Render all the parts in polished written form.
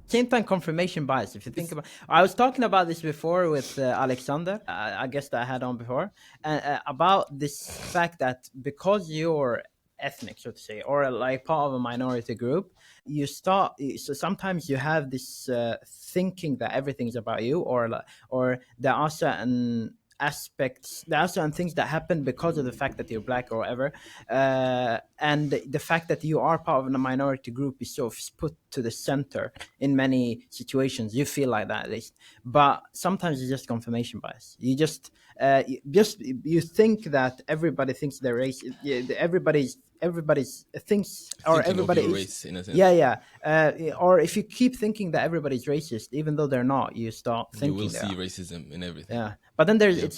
same time confirmation bias. If you think about, I was talking about this before with Alexander, I guess that I had on before, about this fact that because you're ethnic, so to say, or like part of a minority group, you start. So sometimes you have this thinking that everything's about you, or there are certain aspects, there are certain things that happen because of the fact that you're black or whatever, and the fact that you are part of a minority group is sort of put to the center in many situations. You feel like that, at least. But sometimes it's just confirmation bias. You just you think that everybody thinks they're racist. Everybody's thinks, or Thinking everybody of your is race, in a sense. or if you keep thinking that everybody's racist even though they're not, you start You thinking will they see are. racism in everything. Yeah, but then there's it's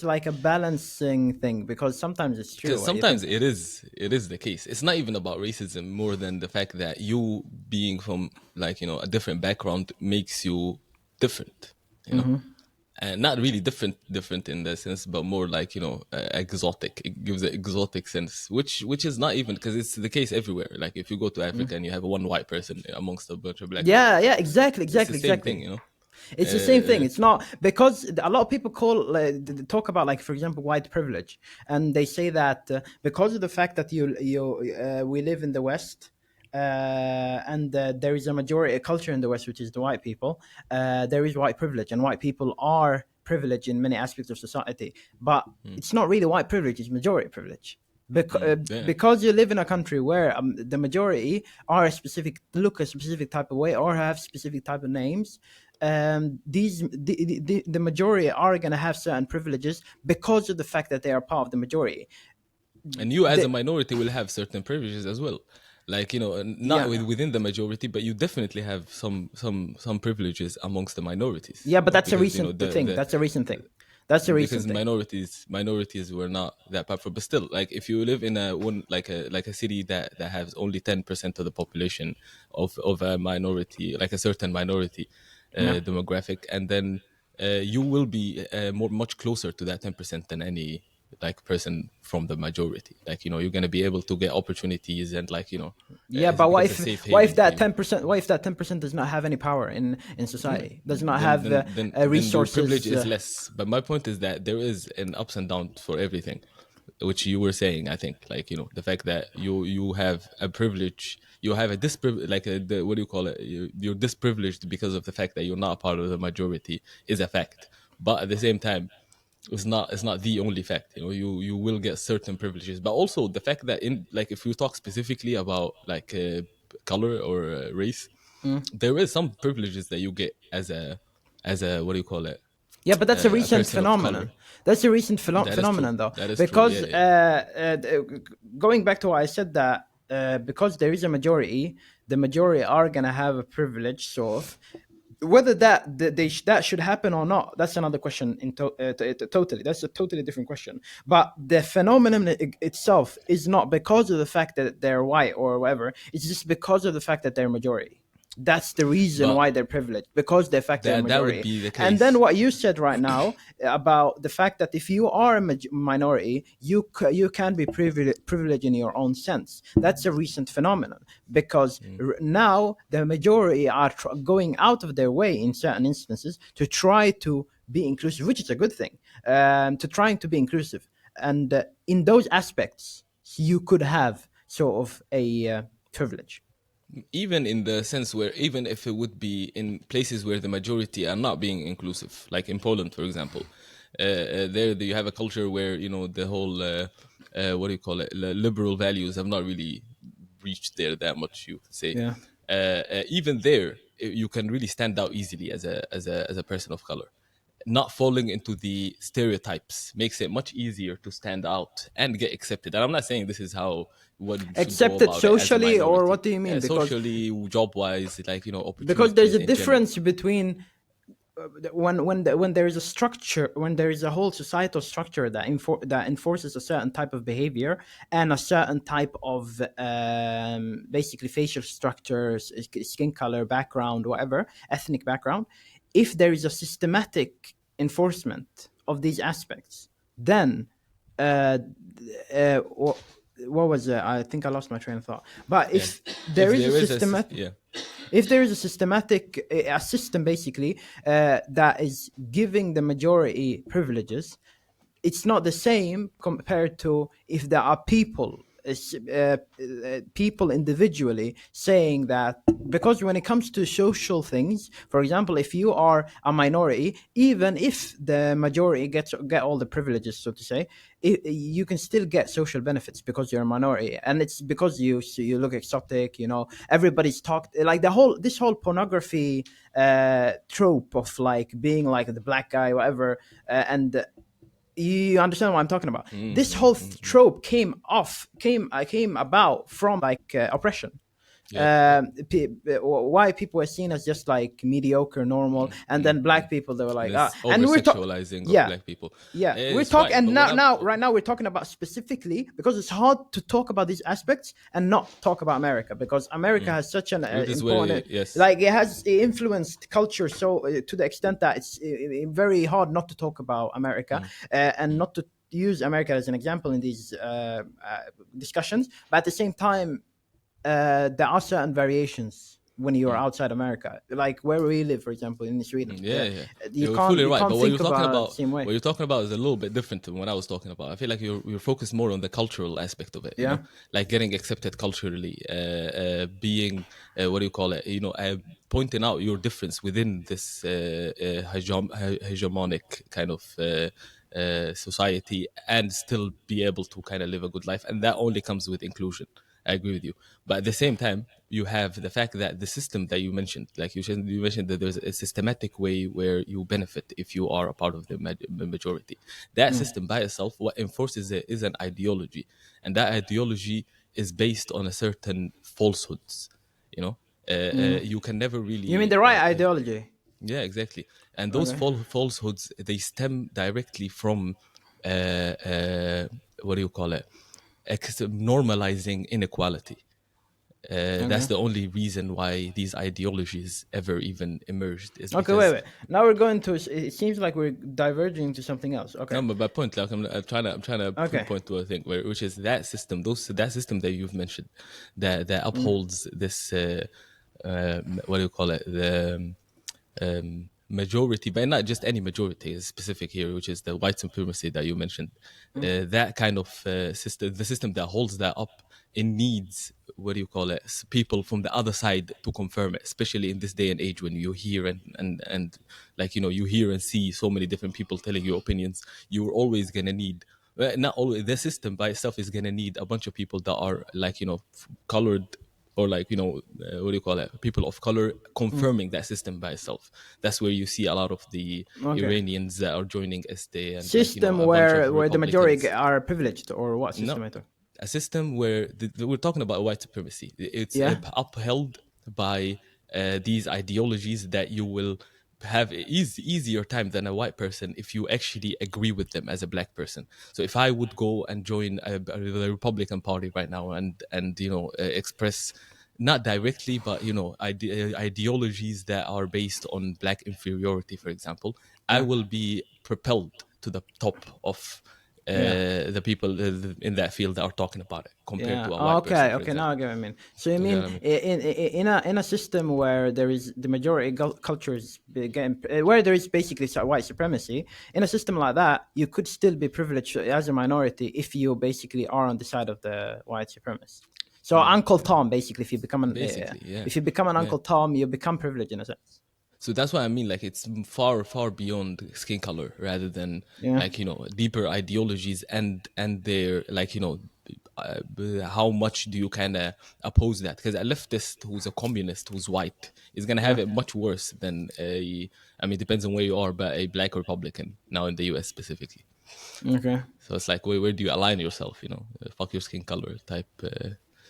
like a balancing thing, because sometimes it's true. Because sometimes it is the case. It's not even about racism more than the fact that you being from, like, a different background makes you different, and not really different in the sense, but more like, exotic. It gives an exotic sense, which is not even, because it's the case everywhere. Like if you go to Africa and you have one white person amongst a bunch of black people, Yeah, exactly, it's the same exactly. thing, It's the same thing. It's not, because a lot of people talk about, like, for example, white privilege, and they say that because of the fact that we live in the West, and there is a culture in the West, which is the white people. There is white privilege, and white people are privileged in many aspects of society. But it's not really white privilege; it's majority privilege. Because you live in a country where the majority are look a specific type of way or have specific type of names. The majority are going to have certain privileges because of the fact that they are part of the majority. And you as a minority will have certain privileges as well, like, not within the majority, but you definitely have some privileges amongst the minorities. Yeah, but that's a because, recent thing. That's a recent thing. That's a recent because thing. minorities were not that powerful. But still, like if you live in a city that has only 10% of the population of a minority, like a certain minority demographic, and then you will be much closer to that 10% than any like person from the majority. Like, you're going to be able to get opportunities and, like, Yeah, it but becomes a safe what haven if for that you. 10%? What if that 10% does not have any power in society? Does not have Then your privilege resources? is less. But my point is that there is an ups and downs for everything, which you were saying. I think, like, the fact that you have a privilege, you have a like what do you call it? You're disprivileged because of the fact that you're not part of the majority is a fact. But at the same time, it's not the only fact. You will get certain privileges, but also the fact that, in, like, if you talk specifically about, like, color or race, there is some privileges that you get as a what do you call it, Yeah, but that's a a recent person of color. phenomenon. That's a recent That is true. phenomenon, though, That is true. because Yeah, yeah. going back to what I said, that because there is a majority, the majority are gonna have a privilege, sort of. Whether that should happen or not, that's another question. Totally, that's a totally different question. But the phenomenon itself is not because of the fact that they're white or whatever. It's just because of the fact that they're majority. That's the reason But why they're privileged, because the fact they're that would majority. be the And then case. what you said right now about the fact that if you are a minority, you can be privileged in your own sense. That's a recent phenomenon, because now the majority are going out of their way in certain instances to try to be inclusive, which is a good thing. To trying to be inclusive, and in those aspects, you could have sort of a privilege. Even in the sense where, even if it would be in places where the majority are not being inclusive, like in Poland, for example, there you have a culture where, the whole what do you call it, liberal values have not really reached there that much, you could say. Yeah. Even there, you can really stand out easily as a person of color. Not falling into the stereotypes makes it much easier to stand out and get accepted. And I'm not saying this is how one should go Accepted about it as a socially, or minority. what do you mean? Yeah, socially, job wise, like, Because there's opportunities a in general. difference between when there is a structure, when there is a whole societal structure that enforces a certain type of behavior and a certain type of basically facial structures, skin color, background, whatever, ethnic background. If there is a systematic enforcement of these aspects, then what was it? I think I lost my train of thought. But if there is a systematic, yeah. if there is a a system basically that is giving the majority privileges, it's not the same compared to if there are people individually saying that. Because when it comes to social things, for example, if you are a minority, even if the majority get all the privileges, so to say, you can still get social benefits because you're a minority, and it's because you look exotic. Everybody's talked like this whole pornography trope of like being like the black guy, whatever, and you understand what I'm talking about. This whole trope came about from like oppression. Yep, yep. Why people were seen as just like mediocre, normal, and then black people, they were like, This and over we're talking, sexualizing of yeah, black people. yeah, we're It's talking, fine, and but what I'm right now we're talking about specifically because it's hard to talk about these aspects and not talk about America, because America has such an It is very, important, yes. like it has influenced culture so to the extent that it's very hard not to talk about America and not to use America as an example in these discussions. But at the same time, there are certain variations when you are outside America, like where we live, for example, in Sweden. Yeah, yeah. You You're can't fully you right. can't But think about it the same what way. you're talking about is a little bit different than what I was talking about. I feel like you're focused more on the cultural aspect of it, Yeah. like getting accepted culturally, being what do you call it, pointing out your difference within this hegemonic kind of society, and still be able to kind of live a good life, and that only comes with inclusion. I agree with you, but at the same time, you have the fact that the system that you mentioned, like you mentioned that there's a systematic way where you benefit if you are a part of the majority. That system by itself, what enforces it is an ideology, and that ideology is based on a certain falsehoods. You know, you can never You mean really the right ideology? yeah, exactly. And those Okay. falsehoods, they stem directly from what do you call it? Normalizing inequality. That's Okay. the only reason why these ideologies ever even emerged, is Okay. Wait. because Wait. Now we're going to. It seems like we're diverging to something else. Okay. no, but my point, like I'm trying to Okay. pinpoint to a thing which is that system, that system that you've mentioned, that upholds this what do you call it, the majority, but not just any majority, is specific here, which is the white supremacy that you mentioned. That kind of system, the system that holds that up, it needs, what do you call it, people from the other side to confirm it, especially in this day and age when you hear and like, you hear and see so many different people telling you opinions. You're always gonna need, not always, the system by itself is gonna need a bunch of people that are like, colored, or like, what do you call it, people of color confirming that system by itself. That's where you see a lot of the Okay. Iranians that are joining SD, and like, System a bunch of where the majority Republicans. are privileged, or what No, system I talk? a system where we're talking about white supremacy. It's Yeah. upheld by these ideologies that you will have easier time than a white person if you actually agree with them as a black person. So if I would go and join the Republican Party right now and express, not directly, but ideologies that are based on black inferiority, for example, I Yeah. will be propelled to the top of Yeah. the people in that field that are talking about it, compared Yeah. to a Oh, white person, okay. for Okay. Now I example. get what I mean. So you You get mean what I mean? in a system where there is the majority cultures getting, where there is basically white supremacy, in a system like that, you could still be privileged as a minority if you basically are on the side of the white supremacists. So Uncle Tom, basically, Basically, yeah, if you become an yeah. Uncle Tom, you become privileged in a sense. So that's what I mean. Like, it's far, far beyond skin color, rather than Yeah. like, deeper ideologies, and their, like, how much do you kind of oppose that? Because a leftist who's a communist who's white is gonna have Yeah. it much worse than I mean, depends on where you are, but a black Republican now in the U.S. specifically. Okay. So it's like, where do you align yourself? Fuck your skin color type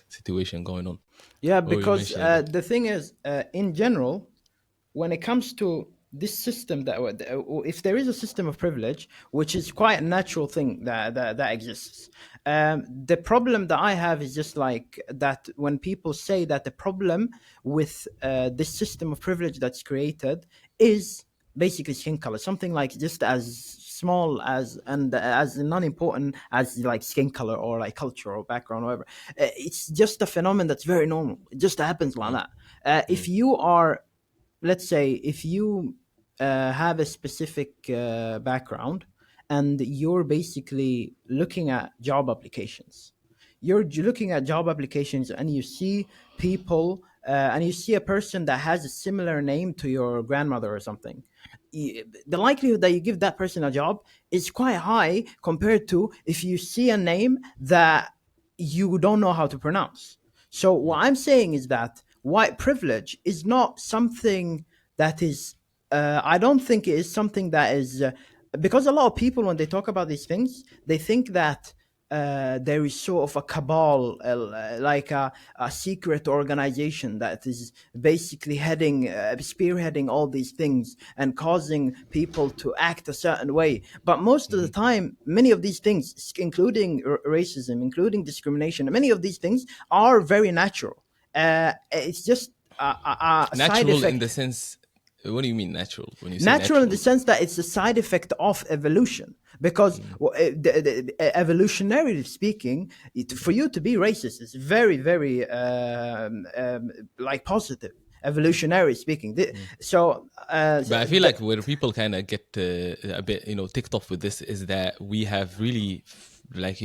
situation going on. Yeah, What were you because mentioning about? the thing is, in general, when it comes to this system if there is a system of privilege, which is quite a natural thing that exists, the problem that I have is just like that when people say that the problem with this system of privilege that's created is basically skin color, something like just as small as and as non-important as like skin color or like culture or background or whatever. It's just a phenomenon that's very normal. It just happens like that. If you are, let's say, if you have a specific background and you're basically looking at job applications, you're looking at job applications and you see people and you see a person that has a similar name to your grandmother or something, the likelihood that you give that person a job is quite high compared to if you see a name that you don't know how to pronounce. So what I'm saying is that white privilege is not something that is I don't think it is something that is because a lot of people, when they talk about these things, they think that there is sort of a cabal, like a secret organization that is basically spearheading all these things and causing people to act a certain way. But most of the time, many of these things, including racism, including discrimination, many of these things are very natural. It's just a side Natural in effect. the sense, what do you mean natural when you say Natural in the natural? sense that it's a side effect of evolution, because evolutionarily speaking, for you to be racist is very very like positive, evolutionary speaking. But I feel like where people kind of get a bit, ticked off with this is that we have really, like,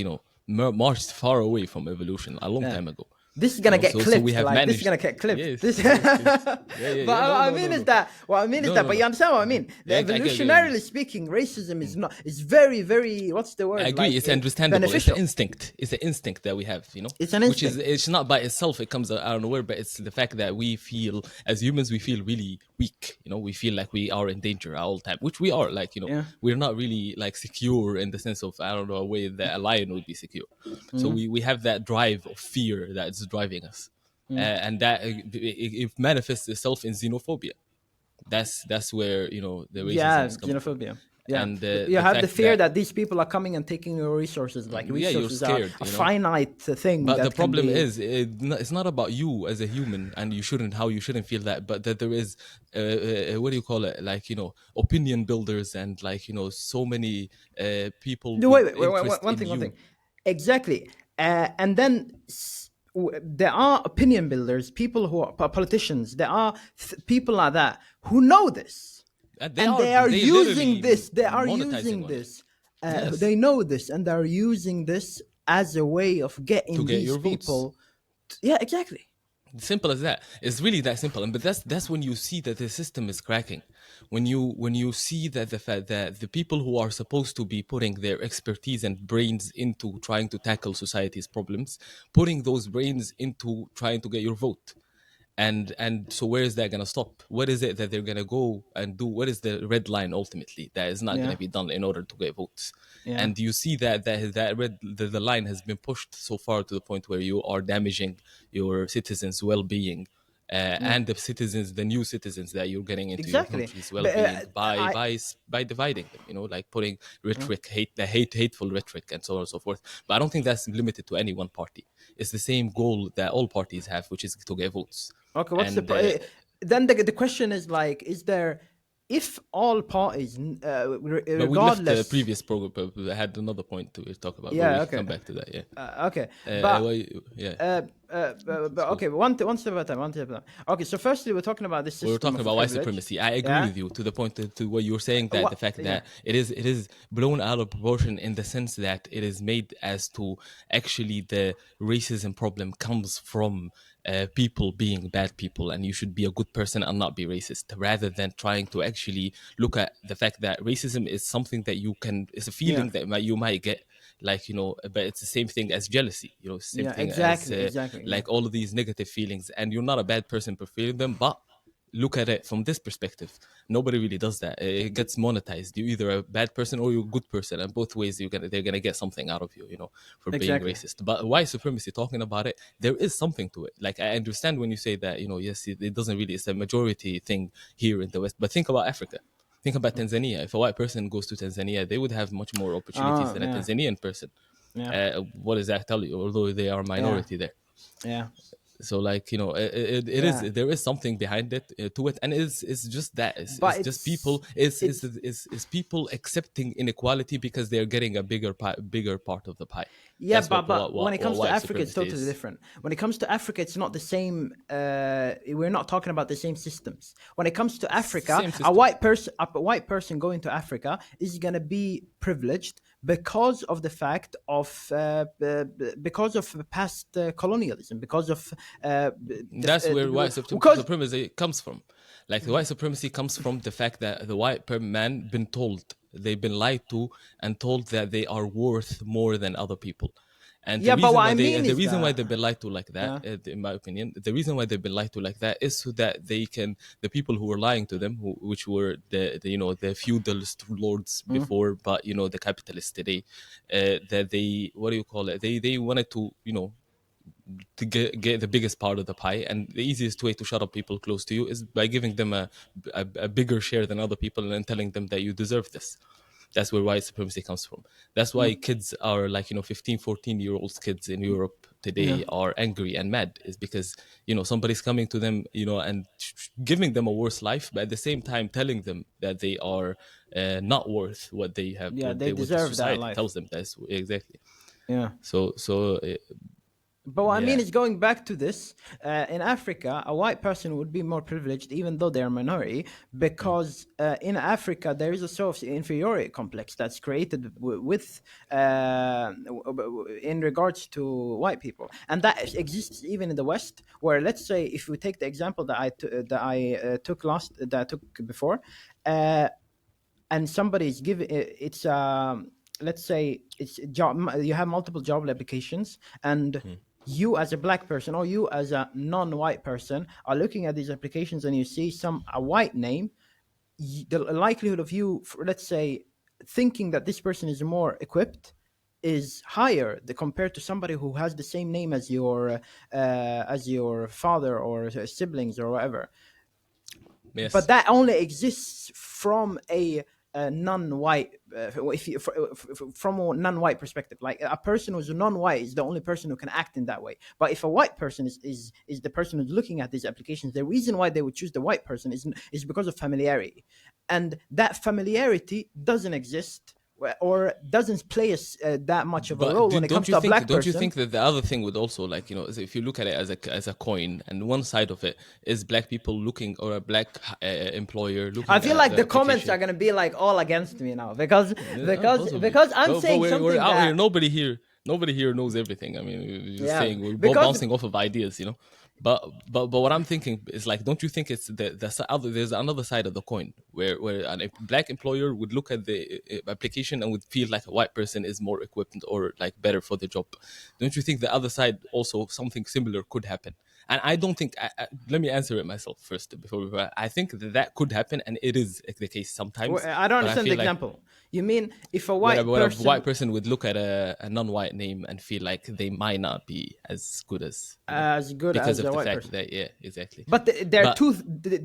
marched far away from evolution a long yeah. time ago. This is gonna get So we clipped. have Like this is managed. gonna get clipped. Yes, This, yes, yes. but Yeah, yeah, yeah. No, I no, mean no, is no. that what I mean is No, that. no, But no. you understand what I mean? Yeah, I get it. Evolutionarily speaking, racism is not is very very what's the I word, agree. like It's understandable. It's the beneficial. instinct. It's the instinct that we have, It's an which is, instinct. it's not by itself. It comes out of nowhere, but it's the fact that we feel, as humans, we feel really weak. We feel like we are in danger at all time, which we are. Like, Yeah. we're not really like secure in the sense of, I don't know, a way that a lion would be secure. So we have that drive of fear that's driving us, and that it manifests itself in xenophobia. That's where the racism Yeah, is coming from, xenophobia. Yeah, and you the have the fact fear that, that these people are coming and taking your resources. Like yeah, you're resources are scared, a finite thing But the that can problem be. is, it's not about you as a human, and how you shouldn't feel that. But that there is, what do you call it? Like, opinion builders, and like, so many people No, with wait, interest one in thing, one you. thing. Exactly. And then there are opinion builders, people who are politicians. There are people like that who know this, And and they are they using literally this. They are monetizing using on it. this. Yes, They know this, and they are using this as a way of to getting get these your votes. people. Yeah, exactly. Simple as that. It's really that simple. And but that's when you see that the system is cracking. When you see that the fact that the people who are supposed to be putting their expertise and brains into trying to tackle society's problems, putting those brains into trying to get your vote. And so where is that going to stop? What is it that they're going to go and do? What is the red line ultimately that is not going Yeah, to be done in order to get votes? yeah. And you see the line has been pushed so far to the point where you are damaging your citizens' well-being, and the new citizens that you're getting into your Exactly. country's But well-being by I by dividing them. Like putting rhetoric, hateful rhetoric, and so on and so forth. But I don't think that's limited to any one party. It's the same goal that all parties have, which is to get votes. okay. What's the And then the question is like, is there, if all parties, but we left the regardless? previous program. But I had another point to talk about, but we Yeah. can Okay. come back to that. Yeah. Okay. But Yeah. but Cool. okay, one step at a time, one step at a time. Okay, so firstly, we're talking about this We were system talking of about white privilege. supremacy. I agree Yeah. with you to the point to what you were saying, that the What? fact Yeah. that it is blown out of proportion in the sense that it is made as to actually the racism problem comes from people being bad people, and you should be a good person and not be racist, rather than trying to actually look at the fact that racism is something that it's a Yeah. feeling that you might get, like, but it's the same thing as jealousy, same Yeah. thing as Exactly. Exactly. Yeah. like all of these negative feelings, and you're not a bad person for feeling them, but look at it from this perspective. Nobody really does that. It gets monetized. You're either a bad person or you're a good person, and both ways they're gonna get something out of you, for being Exactly. racist. But white supremacy, talking about it, there is something to it. Like, I understand when you say that, yes, it doesn't really. It's a majority thing here in the West. But think about Africa. Think about Tanzania. If a white person goes to Tanzania, they would have much more opportunities than a Yeah. Tanzanian person. Yeah. What does that tell you? Although they are a Yeah. minority there. Yeah. So like, it is, Yeah, there is something behind it, to it, and it's just that but it's just people, it's is people accepting inequality because they're getting a bigger part of the pie. yeah, That's but when it what comes to white Africa, it's supremacy totally is. different. When it comes to Africa, it's not the same. We're not talking about the same systems. When it comes to Africa, Same system. a white person going to Africa is gonna be privileged because of the fact of because of past colonialism, because of That's where because supremacy comes from. Like, the white supremacy comes from the fact that the white man been told, they've been lied to and told that they are worth more than other people. And yeah. But what I mean the is reason why that they've been lied to like that, yeah. in my opinion, the reason why they've been lied to like that is so that they can, the people who were lying to them, which were the feudalist lords Mm. before, but the capitalists today, that they, what do you call it? They wanted to, to get the biggest part of the pie, and the easiest way to shut up people close to you is by giving them a bigger share than other people, and then telling them that you deserve this. That's where white supremacy comes from. That's why kids are like, 15, 14 year olds kids in Europe Yeah. today are angry and mad, is because somebody's coming to them, and giving them a worse life, but at the same time telling them that they are not worth what they have, Yeah, they what the deserve that society life. tells them. That's exactly. Yeah. So But what I mean yeah. is going back to this, in Africa, a white person would be more privileged, even though they're a minority, Mm. because in Africa there is a sort of inferiority complex that's created with in regards to white people, and that exists even in the West. Where, let's say, if we take the example took that I took before, uh, and somebody is giving it's let's say it's job, you have multiple job applications, and Mm. you as a black person or you as a non-white person are looking at these applications and you see a white name, the likelihood of you, let's say, thinking that this person is more equipped is higher compared to somebody who has the same name as your father or siblings or whatever. But Yes. that only exists from a non-white, if you, from a non-white perspective. Like, a person who's a non-white is the only person who can act in that way. But if a white person is the person who's looking at these applications, the reason why they would choose the white person is because of familiarity, and that familiarity doesn't exist or doesn't play that much of a But role when it comes to a black don't you person. think that the other thing would also, like, is if you look at it as a coin, and one side of it is black people looking, or a black employer I looking feel at like the the comments application? are gonna be like all against me now because Possibly. I'm But saying we're something out here. that Nobody here knows everything. I mean, we're just yeah saying, we're both because bouncing off of ideas. But what I'm thinking is, like, don't you think it's other? There's another side of the coin where a black employer would look at the application and would feel like a white person is more equipped or like better for the job. Don't you think the other side also something similar could happen? And I don't think. Let me answer it myself first before we. I think that could happen, and it is the case sometimes. I don't But I understand the feel like example. You mean if a when white a white person person would look at a non-white name and feel like they might not be as good as, as good because as of a the white fact person? that, yeah, exactly. But they're But two.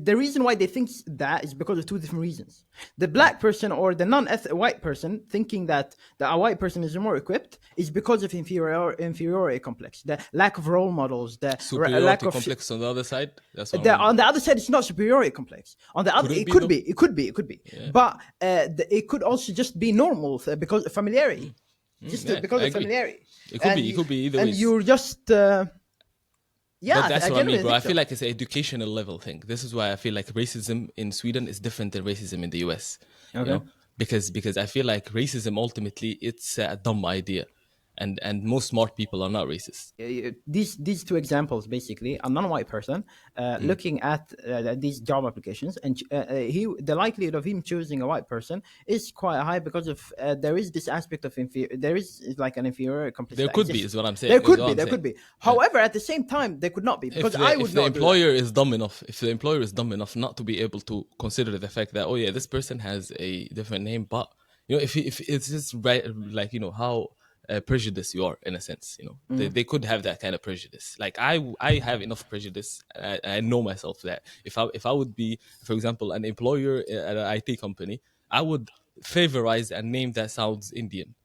The reason why they think that is because of two different reasons. The black person or the non-white person thinking that a white person is more equipped is because of inferiority complex, the lack of role models, the lack superiority of complex on the other side, that's what I'm on wondering. the other side, it's not superiority complex. On the other, Could it it be could though? be, it could be, it could be, Yeah. but it could also just be normal because of familiarity, Yeah, because I of agree. familiarity, It could and be. It could be either and ways. you're just But yeah, that's I what I mean, genuinely bro. think I feel so. like it's an educational level thing. This is why I feel like racism in Sweden is different than racism in the US. You Okay. know, because I feel like racism ultimately it's a dumb idea, and most smart people are not racist. These two examples, basically a non-white person looking at these job applications, and the likelihood of him choosing a white person is quite high because of there is this aspect of there is like an inferior complex There that could be, exists. is what I'm There saying. Is could what be, I'm there saying. could be. Yeah. However, at the same time, there could not be, because I would If the not do that. employer is dumb enough, if the employer is dumb enough not to be able to consider the fact that, oh yeah, this person has a different name, but if it's just right, like, how prejudiced you are, in a sense, they could have that kind of prejudice. Like, I have enough prejudice. I know myself that if I would be, for example, an employer at an IT company, I would favorize a name that sounds Indian.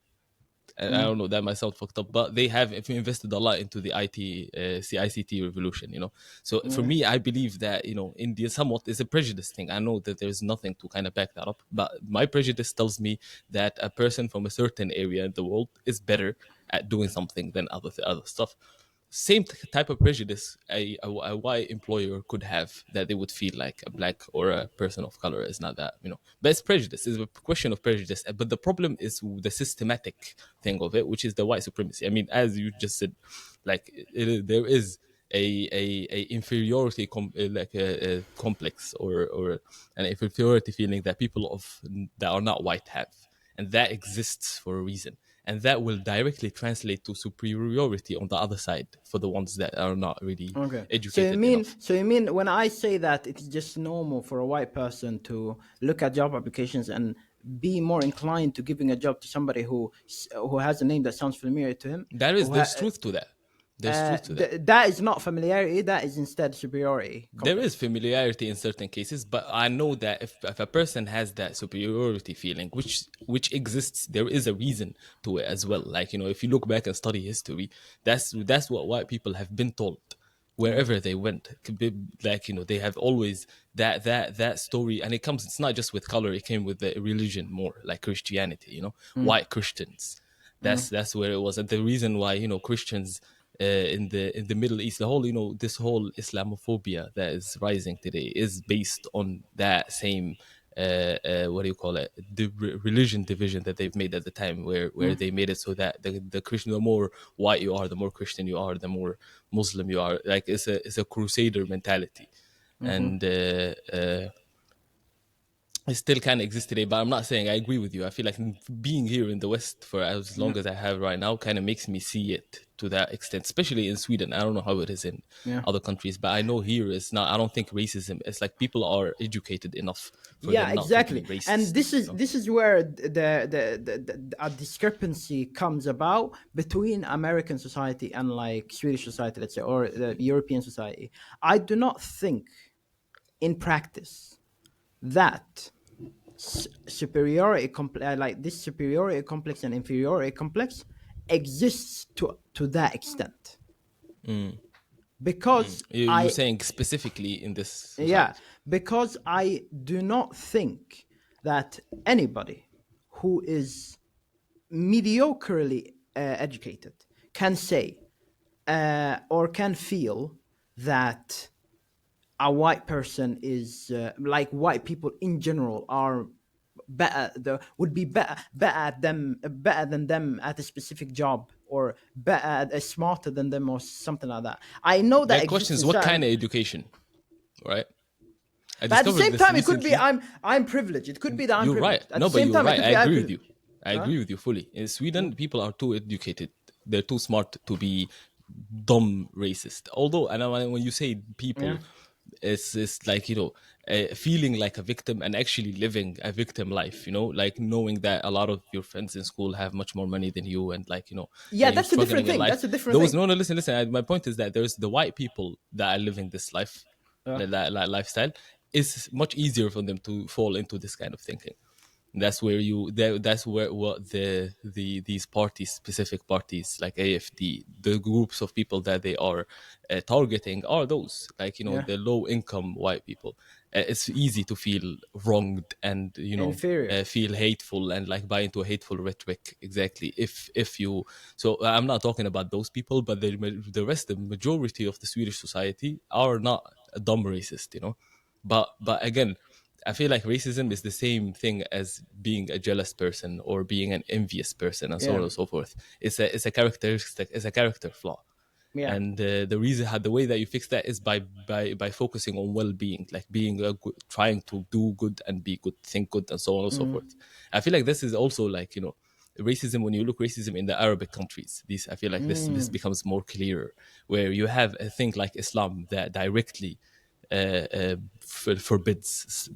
and I don't know, that might sound fucked up, but they have invested a lot into the ICT revolution, you know. So for Yeah. me, I believe that, you know, India somewhat is a prejudice thing. I know that there's nothing to kind of back that up, but my prejudice tells me that a person from a certain area in the world is better at doing something than other stuff. Same type of prejudice a white employer could have, that they would feel like a black or a person of color is not that, you know. But it's prejudice, it's a question of prejudice. But the problem is the systematic thing of it, which is the white supremacy. I mean, as you just said, like there is a inferiority like a complex, or an inferiority feeling that people of that are not white have, and that exists for a reason, and that will directly translate to superiority on the other side for the ones that are not really Okay. educated enough. So you mean when I say that it's just normal for a white person to look at job applications and be more inclined to giving a job to somebody who has a name that sounds familiar to him, There's truth to that. There's truth to that. that is not familiarity. That is instead superiority There is complex. familiarity in certain cases, but I know that if a person has that superiority feeling, which exists, there is a reason to it as well. Like, you know, if you look back and study history, that's what white people have been told Yeah. wherever they went. Could be, like, you know, they have always that story, and it comes. It's not just with color; it came with the religion more, like Christianity. You know, white Christians. That's where it was, and the reason why, you know, Christians in the Middle East, the whole, you know, this whole Islamophobia that is rising today is based on that same what do you call it, the religion division that they've made at the time, where they made it so that the Christian, the more white you are, the more Christian you are, the more Muslim you are. Like, it's a crusader mentality, and it still kind of exists today. But I'm not saying I agree with you. I feel like being here in the West for as Yeah. long as I have right now kind of makes me see it to that extent, especially in Sweden. I don't know how it is in Yeah. other countries, but I know here it's not. I don't think racism. It's like people are educated enough for Yeah, them not to exactly. be And racist. this You is know? where a discrepancy comes about between American society and like Swedish society, let's say, or the European society. I do not think in practice that like this superiority complex and inferiority complex exists to that extent, because You're I saying specifically in this yeah, society. because I do not think that anybody who is mediocrely educated can say or can feel that a white person is like white people in general are would be better than them at a specific job, or smarter than them, or something like that. I know The that question exists is in what certain. kind of education, right? I But at the discovered same this time, it could be recently. I'm privileged. It could be that I'm You're right. privileged. At the No, but same you're time, it right. could I be I'm agree with you. privileged. I Huh? agree with you fully. In Yeah. Sweden, people are too educated. They're too smart to be dumb racist. Although, and when you say Yeah. people, it's like, you know, feeling like a victim and actually living a victim life. You know, like knowing that a lot of your friends in school have much more money than you, and like, you know, Yeah, you're that's a different struggling in thing. life. That's a different Those, thing. no, no, listen, listen. My point is that there's the white people that are living this life, Yeah. that lifestyle. It's much easier for them to fall into this kind of thinking. That's where that's where what these parties, specific parties like AFD, the groups of people that they are targeting are those, like, you know, Yeah. the low income white people. It's easy to feel wronged and, you know, Inferior. feel hateful and like buy into a hateful rhetoric. Exactly. If you, so I'm not talking about those people, but the rest, the majority of the Swedish society are not a dumb racist, you know. But again, I feel like racism is the same thing as being a jealous person or being an envious person, and so on Yeah. and so forth. It's a characteristic, it's a character flaw. Yeah. And the reason how the way that you fix that is by focusing on well-being, like being a good, trying to do good and be good, think good, and so on and so forth. I feel like this is also like, you know, racism. When you look racism in the Arabic countries, these, I feel like this becomes more clearer, where you have a thing like Islam that directly forbids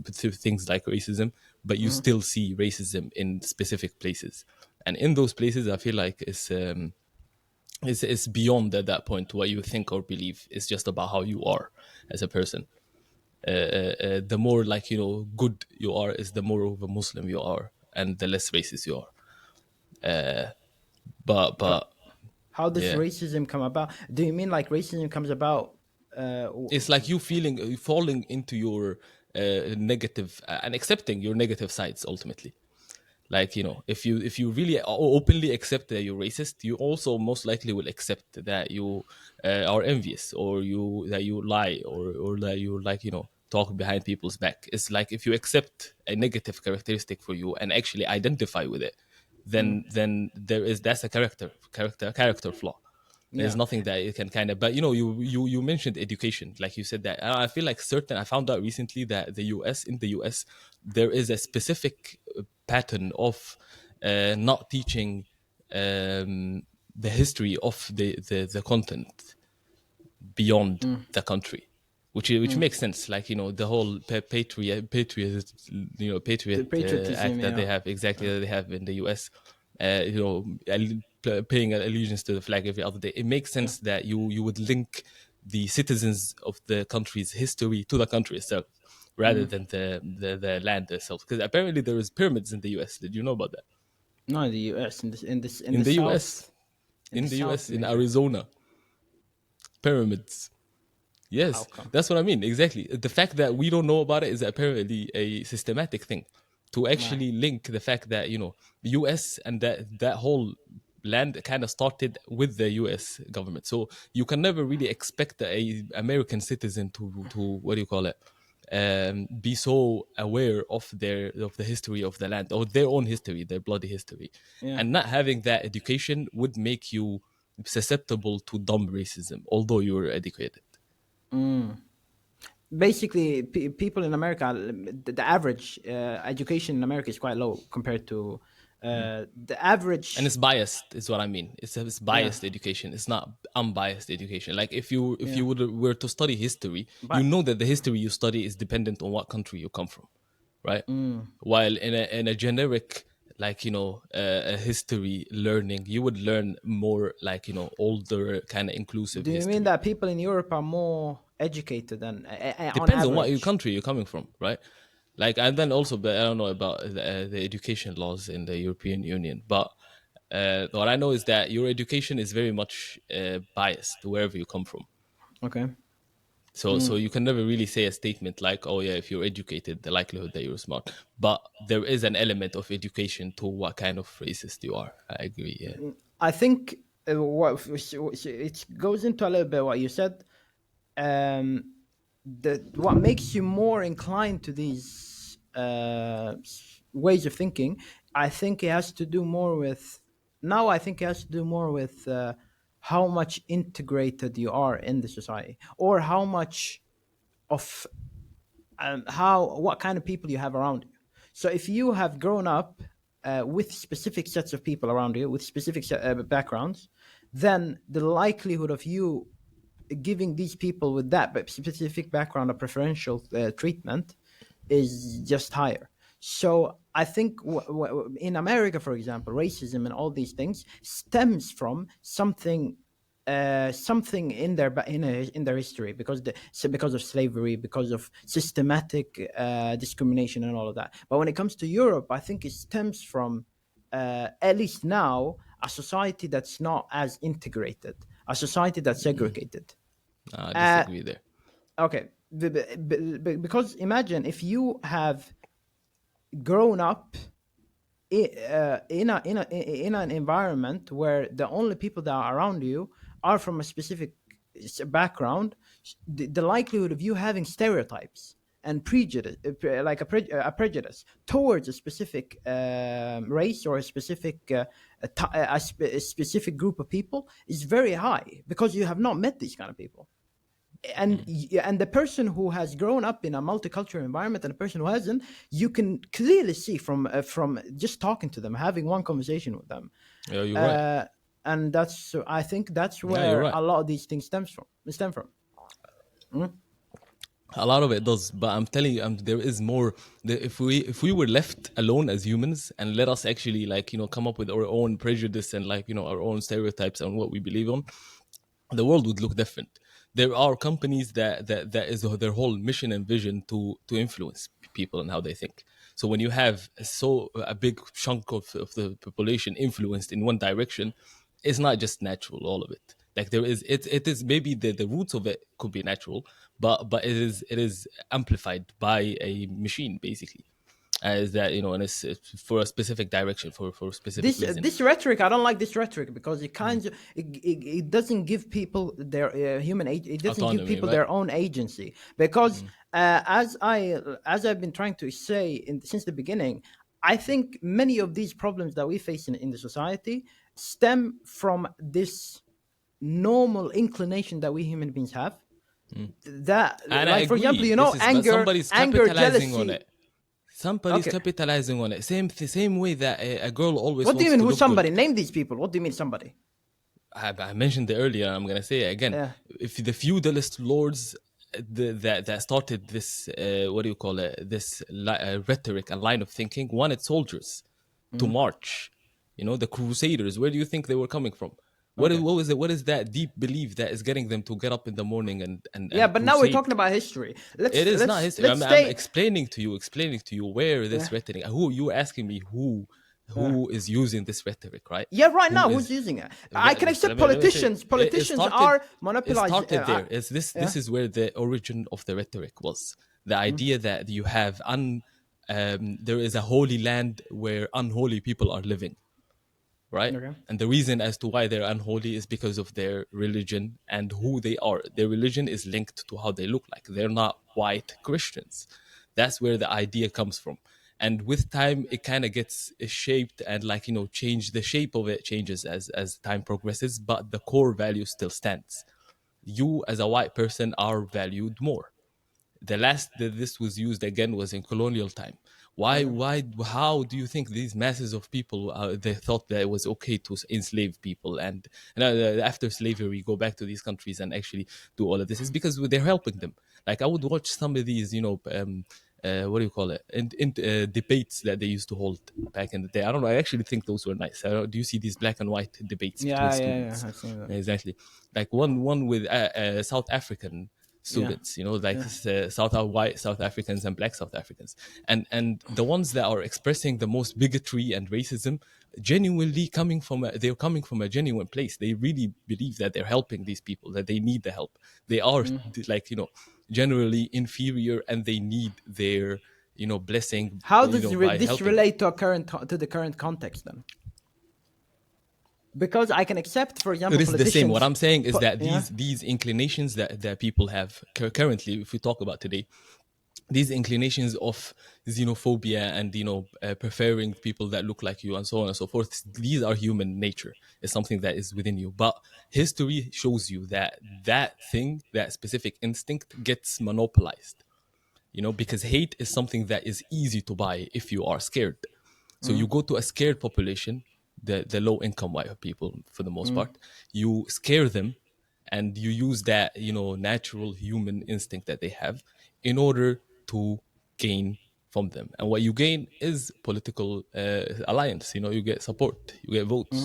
things like racism, but you still see racism in specific places, and in those places I feel like it's beyond at that point what you think or believe. It's just about how you are as a person. The more, like, you know, good you are is the more of a Muslim you are, and the less racist you are. But But how does yeah, racism come about? Do you mean like racism comes about? it's like you feeling falling into your negative and accepting your negative sides ultimately. Like, if you really openly accept that you're racist, you also most likely will accept that you are envious, or that you lie, or that you, like, talk behind people's back. It's like if you accept a negative characteristic for you and actually identify with it, then that's a character flaw. There's Yeah. nothing that it can kind of, but you mentioned education, like you said that. And I feel like I found out recently that in the US, there is a specific pattern of not teaching the history of the content beyond Mm, the country, which mm. makes sense. Like, the whole The patriot patriotism, act that they yeah. have, exactly, Yeah. that they have in the US. Paying an allegiance to the flag every other day. It makes Yeah. sense that you would link the citizens of the country's history to the country itself, rather Mm. than the land itself. Because apparently there is pyramids in the US. Did you know about that? Not in the U.S. In In the the US, South. In the South, in maybe. Arizona, pyramids. How Yes, come? that's what I mean. Exactly. The fact that we don't know about it is apparently a systematic thing to Right. actually link the fact that, the US and that whole land kind of started with the US government. So you can never really expect a American citizen to what do you call it? Be so aware of the history of the land, or their own history, their bloody history. Yeah. And not having that education would make you susceptible to dumb racism, although you were educated. Mm. Basically, people in America, the average education in America is quite low compared to the And average. it's biased is what I mean. It's Yeah. biased education. It's not unbiased education. Like, if you Yeah. were to study history, you But know that the history you study is dependent on what country you come from, right? mm, While in a generic, like, a history learning, you would learn more, like, older kind of inclusive do you mean history. that people in Europe are more educated than on Depends on what your average? country you're coming from, right? Like, and then also, but I don't know about the education laws in the European Union, but what I know is that your education is very much biased wherever you come from. Okay. So you can never really say a statement like, "Oh yeah, if you're educated, the likelihood that you're smart." But there is an element of education to what kind of racist you are. I agree. Yeah. I think it goes into a little bit what you said. Um, what makes you more inclined to these ways of thinking, I think it has to do more with. Now, I think it has to do more with how much integrated you are in the society, or how much of how what kind of people you have around you. So if you have grown up with specific sets of people around you with specific backgrounds, then the likelihood of you giving these people with that specific background a preferential treatment is just higher. So I think in America, for example, racism and all these things stems from something in their in their history, because of slavery, because of systematic discrimination and all of that. But when it comes to Europe, I think it stems from at least now a society that's not as integrated, a society that's segregated. I Uh, disagree there. okay, because imagine if you have grown up in an environment where the only people that are around you are from a specific background. The likelihood of you having stereotypes and prejudice, like a prejudice towards a specific race, or a specific a specific group of people, is very high, because you have not met these kind of people. And the person who has grown up in a multicultural environment and the person who hasn't, you can clearly see from just talking to them, having one conversation with them. Yeah, you're right. uh, and that's, I think that's Yeah, you're where right. a lot of these things stem from. A lot of it does, but I'm telling you, there is more. If we were left alone as humans and let us actually, like, come up with our own prejudice and, like, our own stereotypes and what we believe on, the world would look different. There are companies that is their whole mission and vision to influence people and how they think. So when you have a big chunk of the population influenced in one direction, it's not just natural, all of it. Like there is, it is maybe the roots of it could be natural, but it is amplified by a machine basically, as that, and it's for a specific direction, for a specific reason. This rhetoric, I don't like this rhetoric because it kind of it doesn't give people their it doesn't give Autonomy, people right? their own agency. Because as I've been trying to say since the beginning, I think many of these problems that we face in the society stem from this normal inclination that we human beings have, that, And I like, for example, agree. This is, but somebody's capitalizing on jealousy. it. Somebody's Okay, capitalizing on it. Same way that a girl always what do you wants mean to who's look good. somebody? Name these people. What do you mean somebody? I mentioned it earlier. I'm gonna say it again. Yeah. If the feudalist lords that started this, what do you call it? This rhetoric and line of thinking wanted soldiers to Mm. march. The Crusaders. Where do you think they were coming from? Okay. What was it? What is that deep belief that is getting them to get up in the morning Yeah, and but now we're crusade? talking about history. It is not history. Let's I'm stay. explaining to you where Yeah. this rhetoric. Who you asking me Yeah. who is using this rhetoric, right? Yeah, right Who now, who's is using it? I can accept let me say politicians. Politicians are it monopolizing. started there. It's Yeah. this is where the origin of the rhetoric was. The idea that you have there is a holy land where unholy people are living, right? Okay. And the reason as to why they're unholy is because of their religion and who they are. Their religion is linked to how they look like. They're not white Christians. That's where the idea comes from. And with time, it kind of gets shaped and, like, change. The shape of it changes as time progresses, but the core value still stands. You as a white person are valued more. The last that this was used again was in colonial time. Okay. How do you think these masses of people, they thought that it was okay to enslave people, and after slavery go back to these countries and actually do all of this? Is because they're helping them. Like, I would watch some of these, what do you call it, in debates that they used to hold back in the day. I don't know, I actually think those were nice. Do you see these black and white debates between Yeah, yeah, yeah. students? I've seen that. Exactly. Like one with South African Yeah. students, like Yeah. white South Africans and black South Africans, and the ones that are expressing the most bigotry and racism, genuinely they're coming from a genuine place. They really believe that they're helping these people, that they need the help. They are, like, generally inferior, and they need their, blessing, How does by this helping them. relate to the current context then? Because I can accept, for example, It is the same. What politicians. I'm saying is that Yeah. these inclinations that people have currently, if we talk about today, these inclinations of xenophobia and, preferring people that look like you and so on and so forth, these are human nature. It's something that is within you. But history shows you that specific instinct gets monopolized. Because hate is something that is easy to buy if you are scared. So you go to a scared population, the low income white people for the most part, you scare them, and you use that, natural human instinct that they have in order to gain from them. And what you gain is political alliance. You get support, you get votes.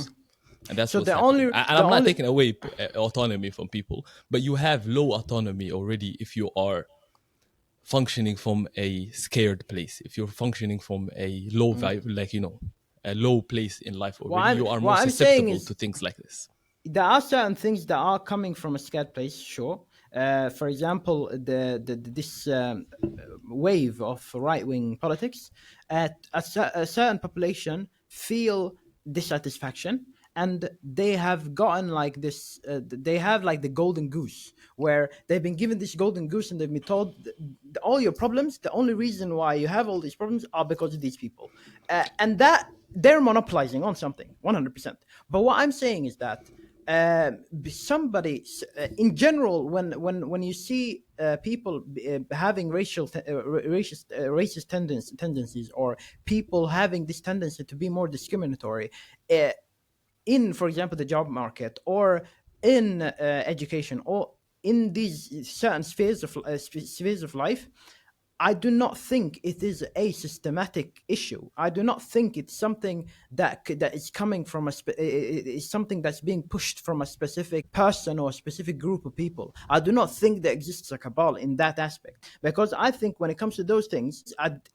And that's So what's the happening. only And the I'm not only taking away autonomy from people, but you have low autonomy already if you are functioning from a scared place. If you're functioning from a low vibe, like, a low place in life already, you are more what I'm saying susceptible to is, things like this. there are certain things that are coming from a scared place, sure. For example, this wave of right-wing politics, a certain population feel dissatisfaction, and they have gotten like this. They have like the golden goose, where they've been given this golden goose, and they've been told all your problems. The only reason why you have all these problems are because of these people, and that they're monopolizing on something 100%. But what I'm saying is that somebody in general, when you see people having racist tendencies, or people having this tendency to be more discriminatory uh, in, for example, the job market, or in education, or in these certain spheres of life, I do not think it is a systematic issue. I do not think it's something that is coming from is something that's being pushed from a specific person or a specific group of people. I do not think there exists a cabal in that aspect, because I think when it comes to those things,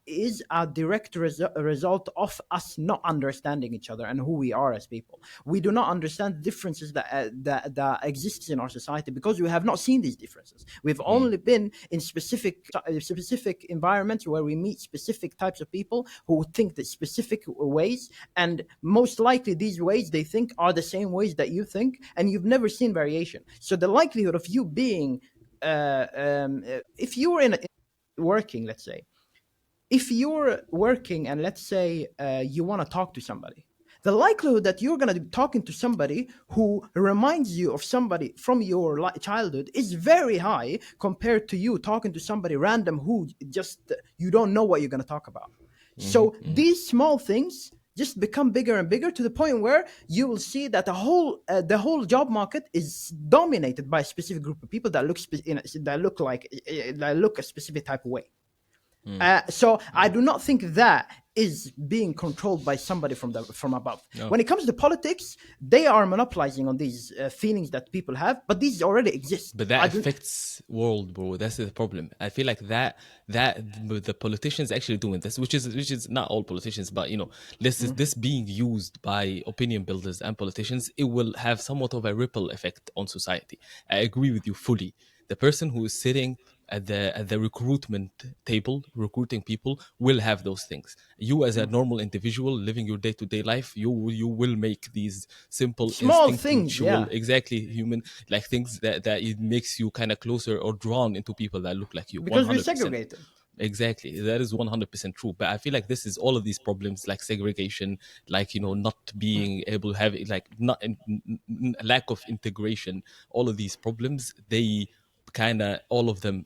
is a direct result of us not understanding each other and who we are as people. We do not understand the differences that exists in our society because we have not seen these differences. We've only been in specific environments where we meet specific types of people who think the specific ways, and most likely these ways they think are the same ways that you think, and you've never seen variation. So the likelihood of you being if you're working, let's say, if you're working and let's say you want to talk to somebody, the likelihood that you're going to be talking to somebody who reminds you of somebody from your childhood is very high compared to you talking to somebody random who just you don't know what you're going to talk about. So these small things just become bigger and bigger to the point where you will see that the whole job market is dominated by a specific group of people that look a specific type of way. So I do not think that is being controlled by somebody from above. No. When it comes to politics, they are monopolizing on these feelings that people have, but these already exist. But that affects world, bro. That's the problem. I feel like that the politicians actually doing this, which is not all politicians, but this being used by opinion builders and politicians, it will have somewhat of a ripple effect on society. I agree with you fully. The person who is sitting at the recruitment table, recruiting people, will have those things. You, as a normal individual living your day-to-day life, you will make these simple, small things, exactly human, like things that it makes you kind of closer or drawn into people that look like you. Because 100%. We're segregated. Exactly, that is 100% true. But I feel like this is all of these problems, like segregation, like not being able to have not lack of integration. All of these problems, they kind of all of them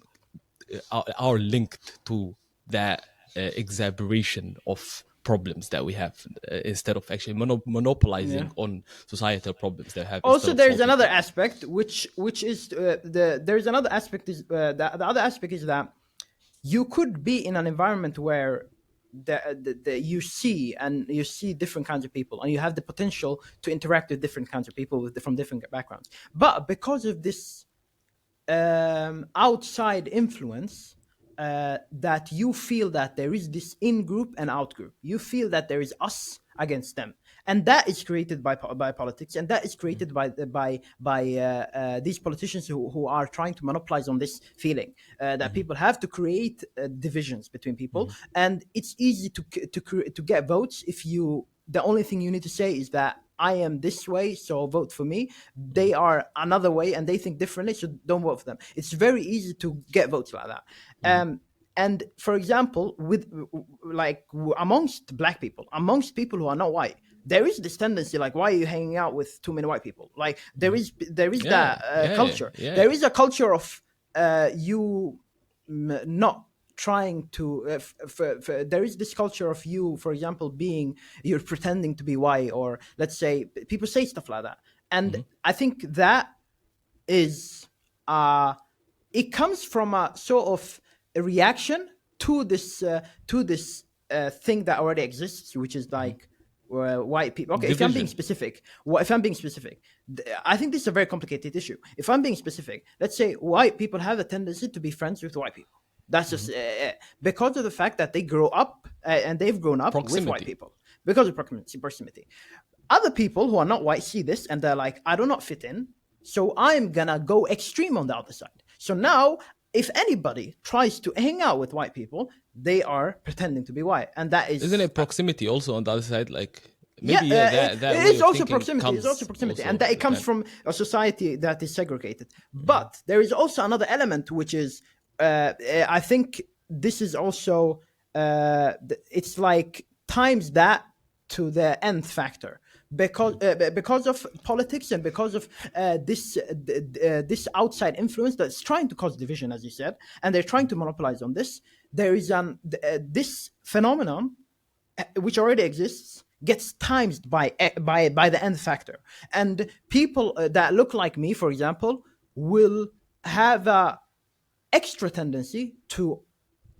are linked to that exacerbation of problems that we have instead of actually monopolizing on societal problems that have. Also, there's another aspect, which is there's another aspect is the other aspect is that you could be in an environment where you see different kinds of people, and you have the potential to interact with different kinds of people from different backgrounds, but because of this outside influence, that you feel that there is this in-group and out-group. You feel that there is us against them, and that is created by politics, and that is created by these politicians who are trying to monopolize on this feeling that people have to create divisions between people, and it's easy to get votes if the only thing you need to say is that I am this way, so vote for me. They are another way and they think differently, so don't vote for them. It's very easy to get votes like that. And for example, amongst black people, amongst people who are not white, there is this tendency, like, why are you hanging out with too many white people? Like, there is that culture. Yeah. There is a culture of you not trying to there is this culture of you, for example, you're pretending to be white, or let's say people say stuff like that, and I think that is it comes from a sort of a reaction to this thing that already exists, which is like white people. Okay, division. If I'm being specific, I think this is a very complicated issue. If I'm being specific, let's say white people have a tendency to be friends with white people. That's just because of the fact that they grow up and they've grown up with white people, because of proximity. Other people who are not white see this and they're like, I do not fit in, so I'm gonna go extreme on the other side. So now, if anybody tries to hang out with white people, they are pretending to be white, and that isn't it proximity also on the other side? Like, maybe that it is also proximity. It's also proximity, and that it comes from a society that is segregated. But there is also another element, which is I think this is also it's like times that to the nth factor, because of politics and because of this outside influence that's trying to cause division, as you said, and they're trying to monopolize on this. There is this phenomenon which already exists gets times by the nth factor, and people that look like me, for example, will have a extra tendency to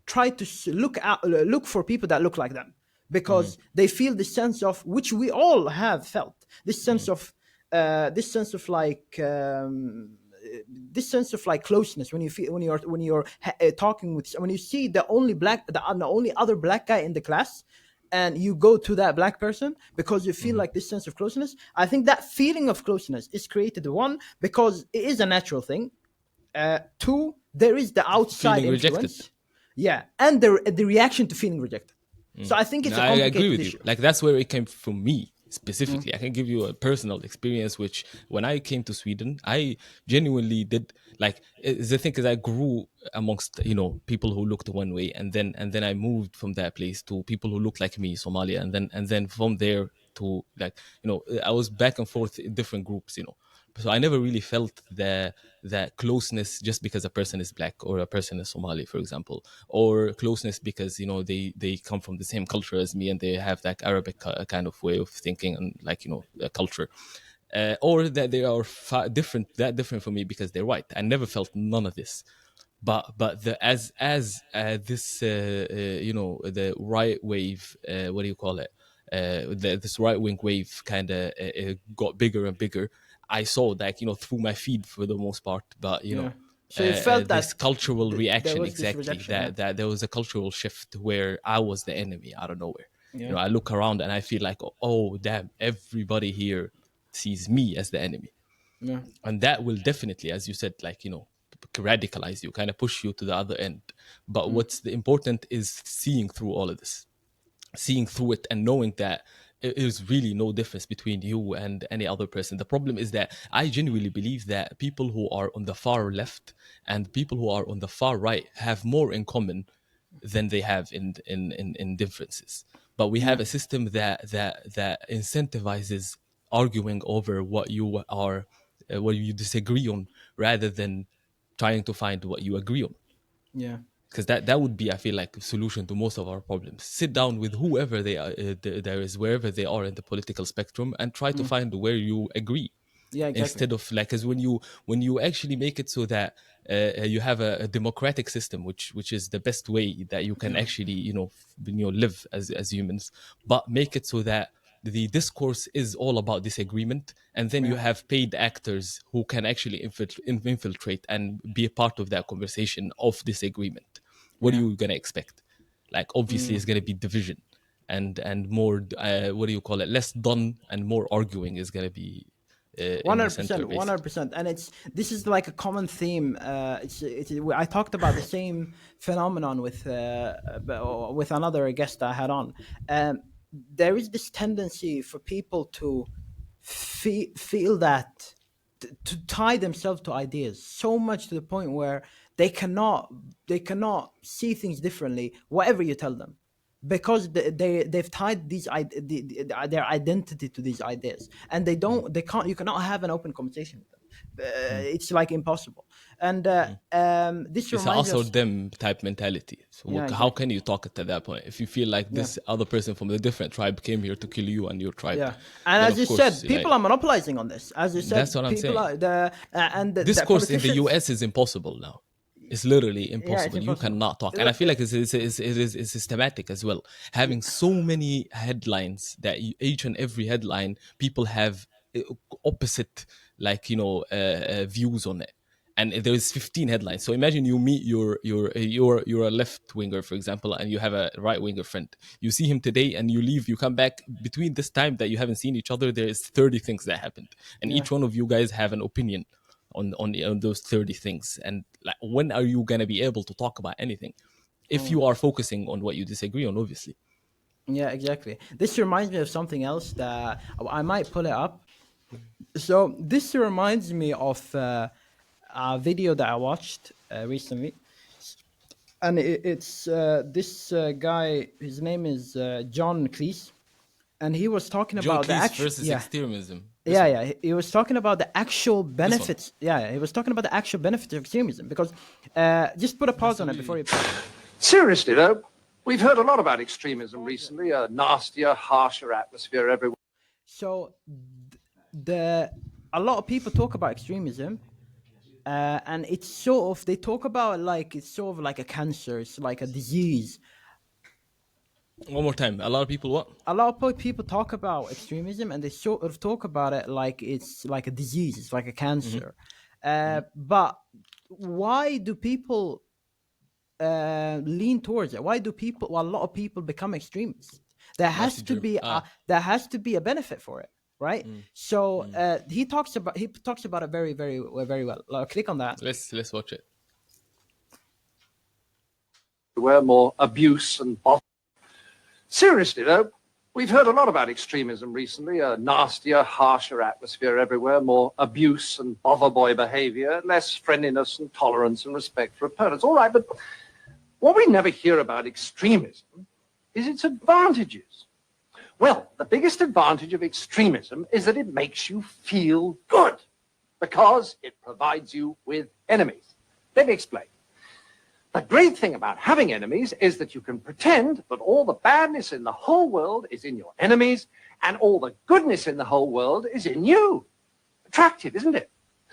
try to look for people that look like them, because they feel the sense of, which we all have felt, this sense of like this sense of like closeness when you feel when you're talking with, when you see the only other black guy in the class, and you go to that black person because you feel like this sense of closeness. I think that feeling of closeness is created, one, because it is a natural thing, two, there is the outside Feeling influence, rejected. yeah, and the reaction to feeling rejected. So I think it's No, a I agree complicated with issue. you. Like that's where it came from me specifically. I can give you a personal experience, which when I came to Sweden, I genuinely did like the thing is I grew amongst people who looked one way, and then I moved from that place to people who looked like me, Somalia, and then from there to like I was back and forth in different groups. So I never really felt that closeness just because a person is black or a person is Somali, for example, or closeness because they come from the same culture as me and they have that Arabic kind of way of thinking and like a culture, or that they are different from me because they're white. I never felt none of this. But as this the right wave, what do you call it, this right wing wave kind of got bigger and bigger. I saw that through my feed for the most part, but Yeah. So you felt this that cultural there reaction, was this exactly, rejection. Yeah. that there was a cultural shift where I was the enemy out of nowhere. Yeah. I look around and I feel like, oh damn, everybody here sees me as the enemy. Yeah. And that will definitely, as you said, like radicalize you, kind of push you to the other end. But what's the important is seeing through all of this, seeing through it, and knowing that it is really no difference between you and any other person. The problem is that I genuinely believe that people who are on the far left and people who are on the far right have more in common than they have in differences. But we Yeah. have a system that incentivizes arguing over what you disagree on, rather than trying to find what you agree on. Yeah. Because that would be, I feel like, a solution to most of our problems. Sit down with whoever they are, there is, wherever they are in the political spectrum, and try to find where you agree, Yeah. Exactly. instead of like, because when you actually make it so that you have a democratic system, which is the best way that you can Yeah. actually live as humans, but make it so that the discourse is all about disagreement, and then you Yeah. have paid actors who can actually infiltrate and be a part of that conversation of disagreement. What are Yeah. you gonna expect? Like, obviously it's gonna be division, and more what do you call it, less done and more arguing is gonna be One in the hundred center, percent, 100%, basically. and this is like a common theme. I talked about the same phenomenon with another guest I had on. Um, there is this tendency for people to feel that to tie themselves to ideas so much to the point where they cannot see things differently, whatever you tell them, because they've tied their identity to these ideas, and they can't you cannot have an open conversation with them. It's like impossible. And this It's a reminds me us of, or them type mentality. So yeah, how exactly, can you talk it to that point if you feel like yeah, this other person from a different tribe came here to kill you and your tribe? yeah. And Then as of you course, said, people like, are monopolizing on this. As you that's said, what I'm people saying. are the Discourse in the politicians. US is impossible now. It's literally Yeah, it's impossible. You impossible. cannot talk, and I feel like it's systematic as well. Yeah, Having so many headlines that each and every headline people have uh, opposite, like views on it, and there's 15 headlines. So imagine you meet you're a left winger, for example, and you have a right winger friend. You see him today, and you leave. You come back between this time that you haven't seen each other. There is 30 things that happened, and yeah. each one of you guys have an opinion on those 30 things. And like, when are you going to be able to talk about anything if Oh. you are focusing on what you disagree on, obviously? Yeah, exactly. This reminds me of something else that I might pull it up. So this reminds me of a video that I watched recently, and it's this guy. His name is John Cleese, and he was talking John about the Cleese actual. versus Yeah, extremism. This yeah, one. yeah. He was talking about the actual This one. benefits. Yeah, he was talking about the actual benefits of extremism, because just put a pause That's on it before really. you play. Seriously, though, we've heard a lot about extremism recently, a nastier, harsher atmosphere everywhere. So the a lot of people talk about extremism, And it's sort of, they talk about like it's sort of like a cancer, it's like a disease. One more time. A lot of people what? A lot of people talk about extremism and they sort of talk about it like it's like a disease, it's like a cancer. But why do people lean towards it? Why do people, well, a lot of people become extremists? There has to be a benefit for it, right? So he talks about it very well. Click on that. Let's watch it. Where more abuse and bother. Seriously, though, we've heard a lot about extremism recently, a nastier, harsher atmosphere everywhere, more abuse and bother boy behavior, less friendliness and tolerance and respect for opponents. All right, but what we never hear about extremism is its advantages. Well, the biggest advantage of extremism is that it makes you feel good because it provides you with enemies. Let me explain. The great thing about having enemies is that you can pretend that all the badness in the whole world is in your enemies and all the goodness in the whole world is in you. Attractive, isn't it?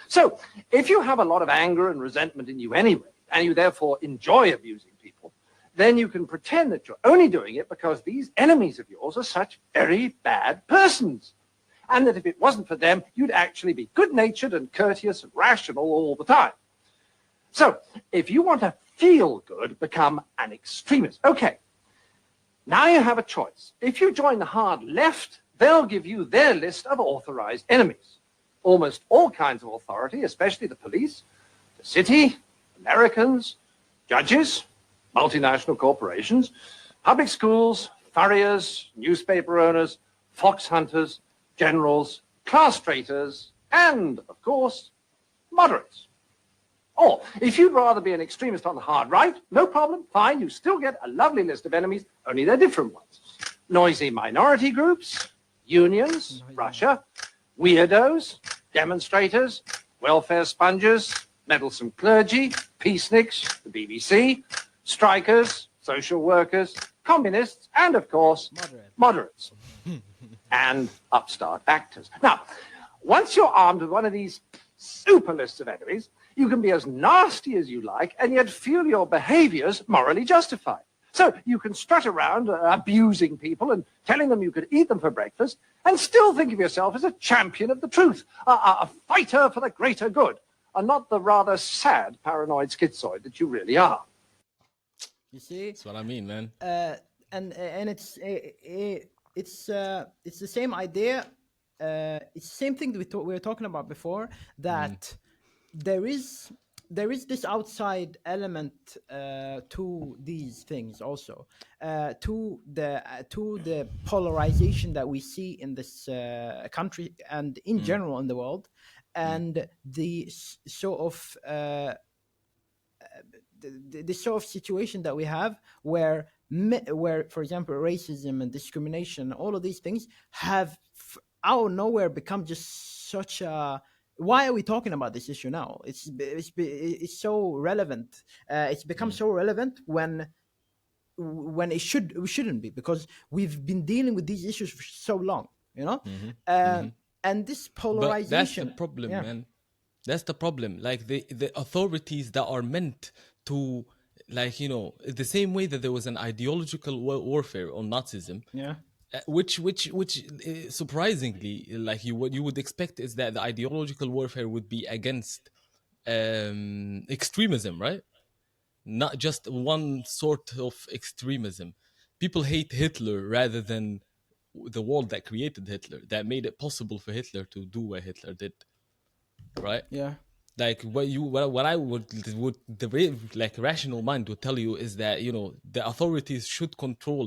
So if you have a lot of anger and resentment in you anyway, and you therefore enjoy abusing people, then you can pretend that you're only doing it because these enemies of yours are such very bad persons. And that if it wasn't for them, you'd actually be good-natured and courteous and rational all the time. So if you want to feel good, become an extremist. Okay, now you have a choice. If you join the hard left, they'll give you their list of authorized enemies. Almost all kinds of authority, especially the police, the city, Americans, judges, multinational corporations, public schools, furriers, newspaper owners, fox hunters, generals, class traitors, and, of course, moderates. Or, if you'd rather be an extremist on the hard right, no problem, fine, you still get a lovely list of enemies, only they're different ones. Noisy minority groups, unions, Russia, weirdos, demonstrators, welfare sponges, meddlesome clergy, peaceniks, the BBC, strikers, social workers, communists, and, of course, moderates. And upstart actors. Now, once you're armed with one of these super lists of enemies, you can be as nasty as you like and yet feel your behaviors morally justified. So you can strut around abusing people and telling them you could eat them for breakfast and still think of yourself as a champion of the truth, a fighter for the greater good, and not the rather sad paranoid schizoid that you really are. You see? That's what I mean, man. And it's the same idea. It's the same thing that we were talking about before, that there is this outside element to these things also, to the polarization that we see in this country and in general in the world, and the sort of the sort of situation that we have where, for example, racism and discrimination, all of these things have out of nowhere become just such a. Why are we talking about this issue now? It's so relevant. It's become so relevant when it shouldn't be, because we've been dealing with these issues for so long, you know. And this polarization. But that's the problem, man. That's the problem. Like the authorities that are meant to, like, you know, the same way that there was an ideological warfare on Nazism. Yeah. Which surprisingly, like what you would expect is that the ideological warfare would be against extremism, right? Not just one sort of extremism. People hate Hitler rather than the world that created Hitler, that made it possible for Hitler to do what Hitler did, right? Yeah. Like what I would the like rational mind would tell you is that, you know, the authorities should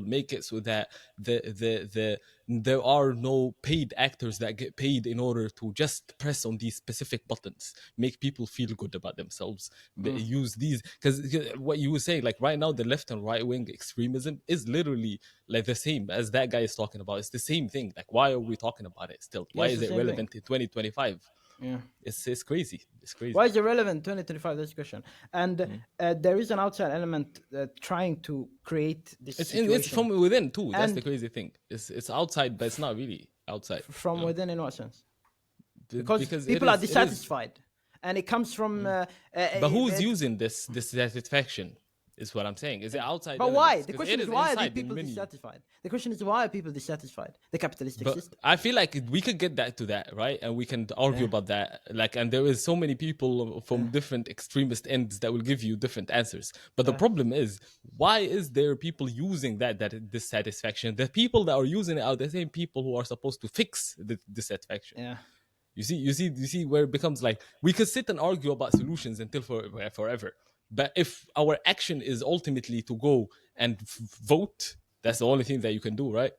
make it so that there are no paid actors that get paid in order to just press on these specific buttons, make people feel good about themselves. They use these, because what you were saying, like right now the left and right wing extremism is literally like the same as that guy is talking about. It's the same thing. Like, why are we talking about it still? Why is it relevant in 2025? Yeah, it's crazy. It's crazy. Why is it relevant 2025? That's the question. And there is an outside element trying to create this. It's from within too. That's the crazy thing. It's outside, but it's not really outside. From within, in what sense? Because people are dissatisfied, and it comes from. But who's using this dissatisfaction? Is what I'm saying. Is it outside? But why? elements? The 'Cause question it is why are these inside in people many. dissatisfied? The question is why are people dissatisfied? The capitalistic But system. I feel like we could get that to that, right? And we can argue about that. Like, and there is so many people from different extremist ends that will give you different answers. But the problem is, why is there people using that dissatisfaction? The people that are using it are the same people who are supposed to fix the dissatisfaction. Yeah. You see where it becomes like we could sit and argue about solutions until forever. But if our action is ultimately to go and vote, that's the only thing that you can do, right?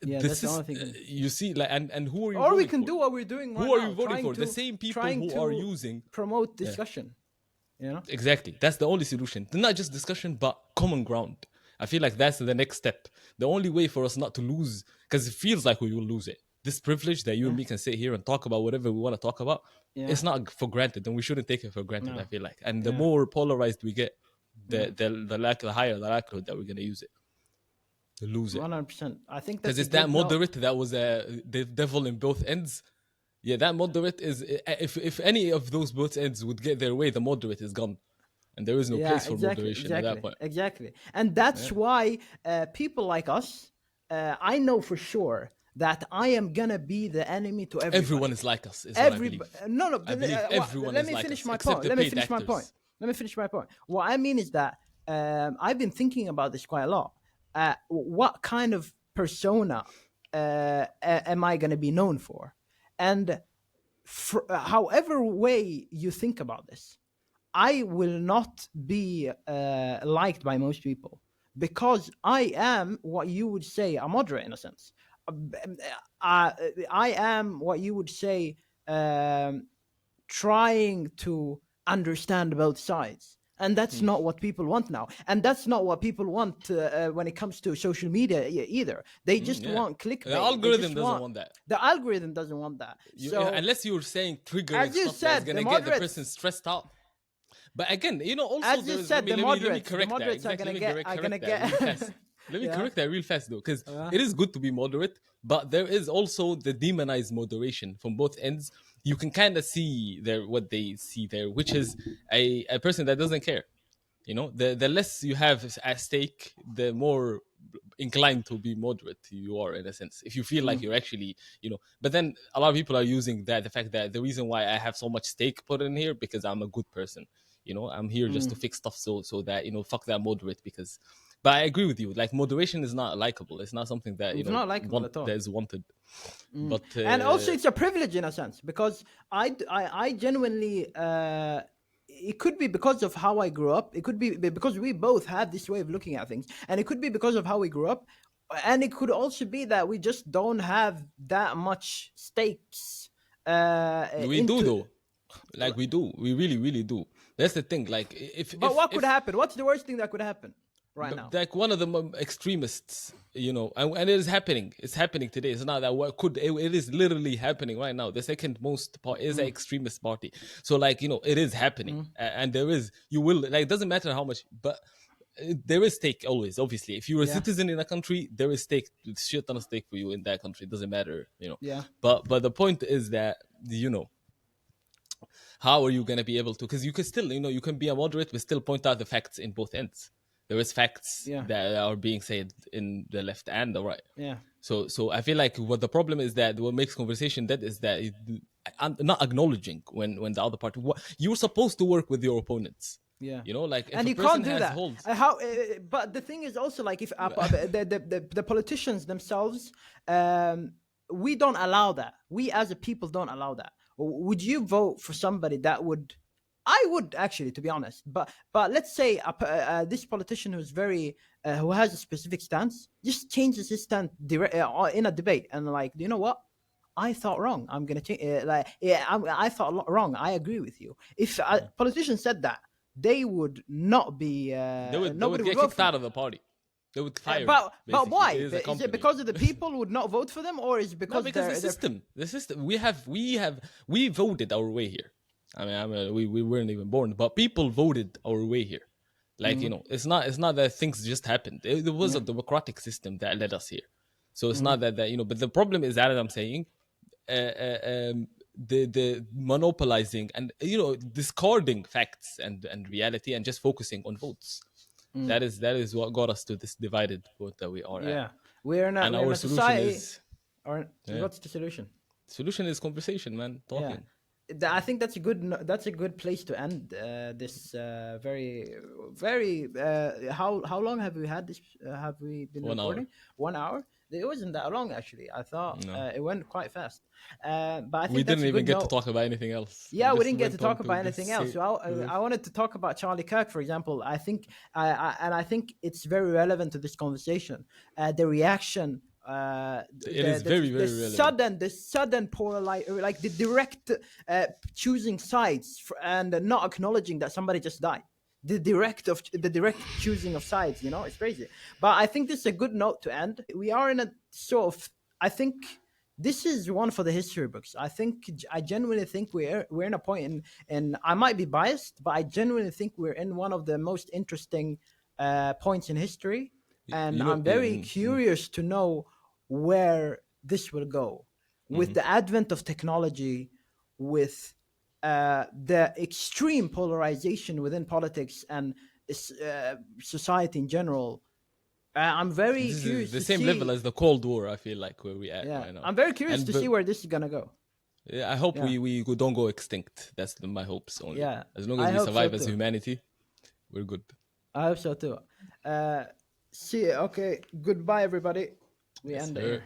Yeah, that's the only thing. You see, like, and who are you? Or we voting can for? do what we're doing right Who are now, you voting trying for? The to- same people trying who to are using promote discussion. You know? exactly. That's the only solution. Not just discussion, but common ground. I feel like that's the next step. The only way for us not to lose, because it feels like we will lose it. This privilege that you and me can sit here and talk about whatever we want to talk about, it's not for granted, and we shouldn't take it for granted. I feel like, and the more polarized we get, the higher the likelihood that we're gonna use it, to lose it. 100%. I think Because that's it's that moderate that was the devil in both ends. Yeah, that moderate is if any of those both ends would get their way, the moderate is gone, and there is no place for moderation at that point. Exactly, and that's why people like us, I know for sure that I am gonna be the enemy to everybody. Everyone is like us. Is what I believe. No. I believe everyone let is me like finish us, my except point. the Let me paid finish my actors. point. Let me finish my point. What I mean is that I've been thinking about this quite a lot. What kind of persona am I going to be known for? And however way you think about this, I will not be liked by most people because I am what you would say a moderate in a sense. I am what you would say trying to understand both sides. And that's not what people want now. And that's not what people want when it comes to social media either. They just want clickbait. The algorithm doesn't want that. The algorithm doesn't want that. So, unless you're saying triggering as you stuff said, that's going to the get the moderates- person stressed out. But again, also as you said, the let me moderates correct that. are Exactly, going to let me get... Are correct gonna that real get fast. Let me Yeah. correct that real fast though, because it is good to be moderate, but there is also the demonized moderation from both ends. You can kind of see there what they see there, which is a person that doesn't care. You know, the less you have at stake, the more inclined to be moderate you are, in a sense. If you feel like you're actually, but then a lot of people are using that, the fact that the reason why I have so much stake put in here because I'm a good person. I'm here just to fix stuff so that, fuck that moderate because. But I agree with you. Like, moderation is not likable. It's not something that It's not likable at all. that is wanted. But and also it's a privilege in a sense because I genuinely it could be because of how I grew up. It could be because we both have this way of looking at things, and it could be because of how we grew up, and it could also be that we just don't have that much stakes. We do though. Like, we do. We really, really do. That's the thing. Like, but what could happen? What's the worst thing that could happen right now? Like, one of the extremists, and it is happening. It's happening today. It's not that it is literally happening right now. The second most part is an extremist party. So, like, it is happening. And there is, it doesn't matter how much, but there is stake always, obviously. If you're a citizen in a country, there is stake, shit ton of stake for you in that country. It doesn't matter, Yeah. But the point is that, how are you going to be able to, because you can still, you can be a moderate, but still point out the facts in both ends. There is facts that are being said in the left and the right. Yeah. So I feel like what the problem is that what makes conversation dead is that I'm not acknowledging when the other party, you're supposed to work with your opponents. Yeah, like, if and you can't do that. But the thing is also, like, if the politicians themselves, we don't allow that. We as a people don't allow that. Would you vote for somebody that would? I would actually, to be honest. But let's say this politician who's who has a specific stance just changes his stance in a debate, and like, you know what? I thought wrong. I'm gonna change. I thought wrong. I agree with you. If a politician said that, they would not be. They would get kicked out of the party. They would fire. But why? Is it because of the people would not vote for them, or is it because the system? The system. We voted our way here. I mean, we weren't even born, but people voted our way here. Like, it's not that things just happened. It was a democratic system that led us here. So it's not that but the problem is that I'm saying, the monopolizing and discarding facts and reality and just focusing on votes. That is what got us to this divided point that we are Yeah, at. we're And in our a solution society. is yeah. What's the solution? Solution is conversation, man. Talking. I think that's a good place to end this very. How long have we had this? Have we been 1 hour. recording? 1 hour. It wasn't that long actually. I thought No. it went quite fast. But I think We that's didn't a even good get to note. talk about anything else. Yeah, we just didn't get to went on talk about anything this else. So I wanted to talk about Charlie Kirk, for example. I think, and I think it's very relevant to this conversation. The reaction. It is very relevant. The sudden like the direct choosing sides and not acknowledging that somebody just died. The direct choosing of sides. It's crazy. But I think this is a good note to end. We are in a sort of. I think this is one for the history books. I genuinely think we're in a point in I might be biased, but I genuinely think we're in one of the most interesting points in history, and I'm very curious to know where this will go with the advent of technology, with the extreme polarization within politics and society in general. I'm very This curious is the to same see, level as the Cold War, I feel like, where we at right now. I'm very curious And to but- see where this is gonna go. Yeah, I hope we don't go extinct. That's my hopes only. Yeah, As long I as we hope survive so as too. humanity, we're good. I hope so too. See, okay, goodbye everybody. We Yes, end it sir. here.